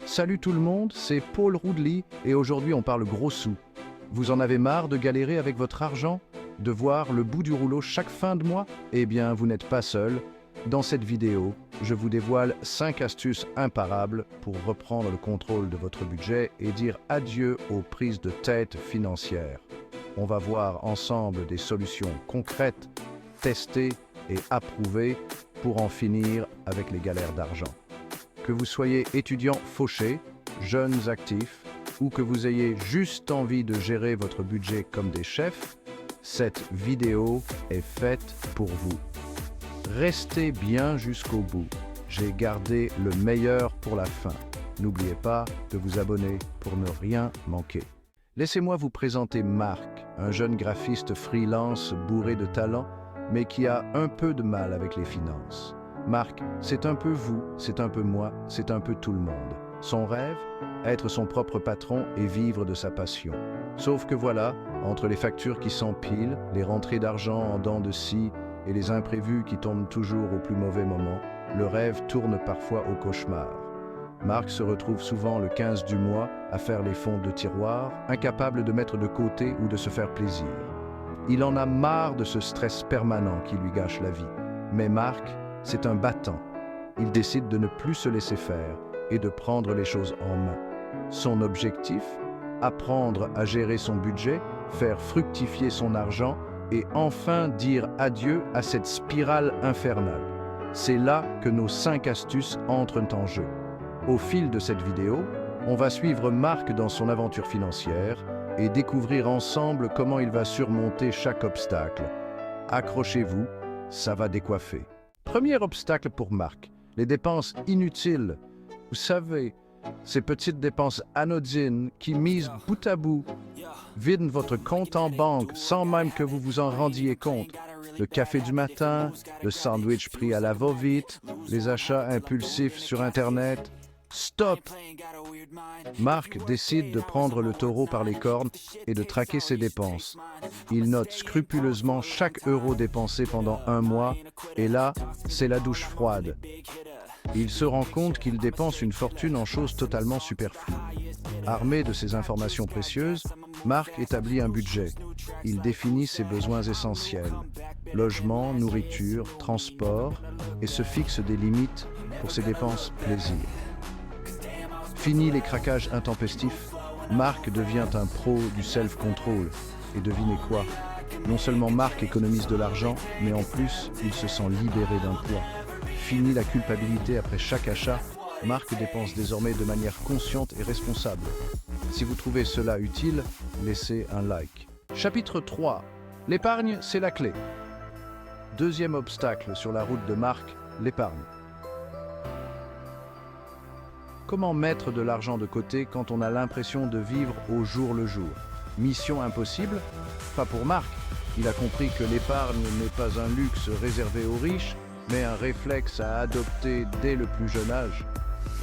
Salut tout le monde, c'est Paul Roudely et aujourd'hui on parle gros sous. Vous en avez marre de galérer avec votre argent? De voir le bout du rouleau chaque fin de mois? Eh bien, vous n'êtes pas seul. Dans cette vidéo, je vous dévoile 5 astuces imparables pour reprendre le contrôle de votre budget et dire adieu aux prises de tête financières. On va voir ensemble des solutions concrètes, testées et approuvées pour en finir avec les galères d'argent. Que vous soyez étudiant fauché, jeunes actifs, ou que vous ayez juste envie de gérer votre budget comme des chefs, cette vidéo est faite pour vous. Restez bien jusqu'au bout. J'ai gardé le meilleur pour la fin. N'oubliez pas de vous abonner pour ne rien manquer. Laissez-moi vous présenter Marc, un jeune graphiste freelance bourré de talent, mais qui a un peu de mal avec les finances. Marc, c'est un peu vous, c'est un peu moi, c'est un peu tout le monde. Son rêve? Être son propre patron et vivre de sa passion. Sauf que voilà, entre les factures qui s'empilent, les rentrées d'argent en dents de scie et les imprévus qui tombent toujours au plus mauvais moment, le rêve tourne parfois au cauchemar. Marc se retrouve souvent le 15 du mois à faire les fonds de tiroir, incapable de mettre de côté ou de se faire plaisir. Il en a marre de ce stress permanent qui lui gâche la vie. Mais Marc, c'est un battant. Il décide de ne plus se laisser faire et de prendre les choses en main. Son objectif? Apprendre à gérer son budget, faire fructifier son argent et enfin dire adieu à cette spirale infernale. C'est là que nos 5 astuces entrent en jeu. Au fil de cette vidéo, on va suivre Marc dans son aventure financière et découvrir ensemble comment il va surmonter chaque obstacle. Accrochez-vous, ça va décoiffer. Premier obstacle pour Marc, les dépenses inutiles. Vous savez, ces petites dépenses anodines qui, mises bout à bout, vident votre compte en banque sans même que vous vous en rendiez compte. Le café du matin, le sandwich pris à la va-vite, les achats impulsifs sur Internet. Stop! Marc décide de prendre le taureau par les cornes et de traquer ses dépenses. Il note scrupuleusement chaque euro dépensé pendant un mois et là, c'est la douche froide. Il se rend compte qu'il dépense une fortune en choses totalement superflues. Armé de ces informations précieuses, Marc établit un budget. Il définit ses besoins essentiels, logement, nourriture, transport, et se fixe des limites pour ses dépenses plaisir. Fini les craquages intempestifs, Marc devient un pro du self-control. Et devinez quoi? Non seulement Marc économise de l'argent, mais en plus, il se sent libéré d'un poids. Fini la culpabilité après chaque achat, Marc dépense désormais de manière consciente et responsable. Si vous trouvez cela utile, laissez un like. Chapitre 3. L'épargne, c'est la clé. Deuxième obstacle sur la route de Marc, l'épargne. Comment mettre de l'argent de côté quand on a l'impression de vivre au jour le jour? Mission impossible? Pas pour Marc. Il a compris que l'épargne n'est pas un luxe réservé aux riches, mais un réflexe à adopter dès le plus jeune âge.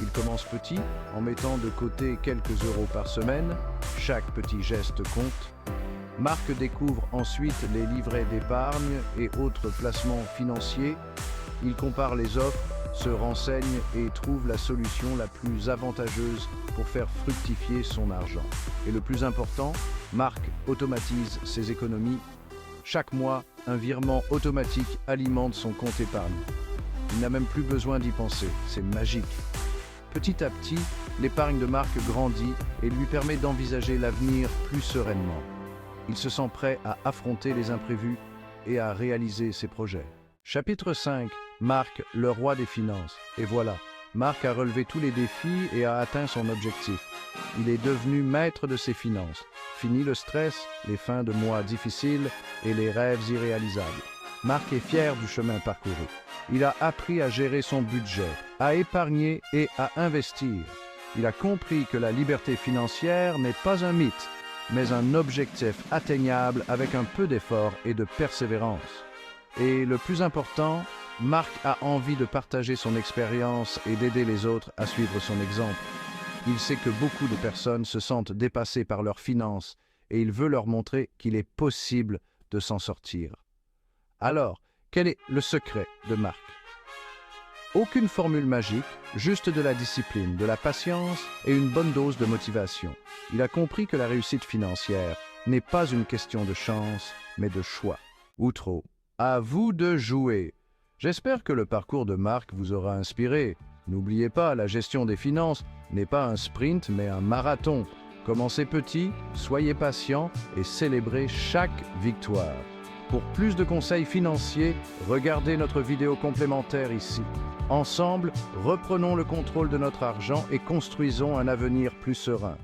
Il commence petit, en mettant de côté quelques euros par semaine. Chaque petit geste compte. Marc découvre ensuite les livrets d'épargne et autres placements financiers. Il compare les offres, se renseigne et trouve la solution la plus avantageuse pour faire fructifier son argent. Et le plus important, Marc automatise ses économies. Chaque mois, un virement automatique alimente son compte épargne. Il n'a même plus besoin d'y penser, c'est magique. Petit à petit, l'épargne de Marc grandit et lui permet d'envisager l'avenir plus sereinement. Il se sent prêt à affronter les imprévus et à réaliser ses projets. Chapitre 5. Marc, le roi des finances. Et voilà, Marc a relevé tous les défis et a atteint son objectif. Il est devenu maître de ses finances. Fini le stress, les fins de mois difficiles et les rêves irréalisables. Marc est fier du chemin parcouru. Il a appris à gérer son budget, à épargner et à investir. Il a compris que la liberté financière n'est pas un mythe, mais un objectif atteignable avec un peu d'effort et de persévérance. Et le plus important, Marc a envie de partager son expérience et d'aider les autres à suivre son exemple. Il sait que beaucoup de personnes se sentent dépassées par leurs finances et il veut leur montrer qu'il est possible de s'en sortir. Alors, quel est le secret de Marc? Aucune formule magique, juste de la discipline, de la patience et une bonne dose de motivation. Il a compris que la réussite financière n'est pas une question de chance, mais de choix. Ou trop. À vous de jouer. J'espère que le parcours de Marc vous aura inspiré. N'oubliez pas, la gestion des finances n'est pas un sprint, mais un marathon. Commencez petit, soyez patient et célébrez chaque victoire. Pour plus de conseils financiers, regardez notre vidéo complémentaire ici. Ensemble, reprenons le contrôle de notre argent et construisons un avenir plus serein.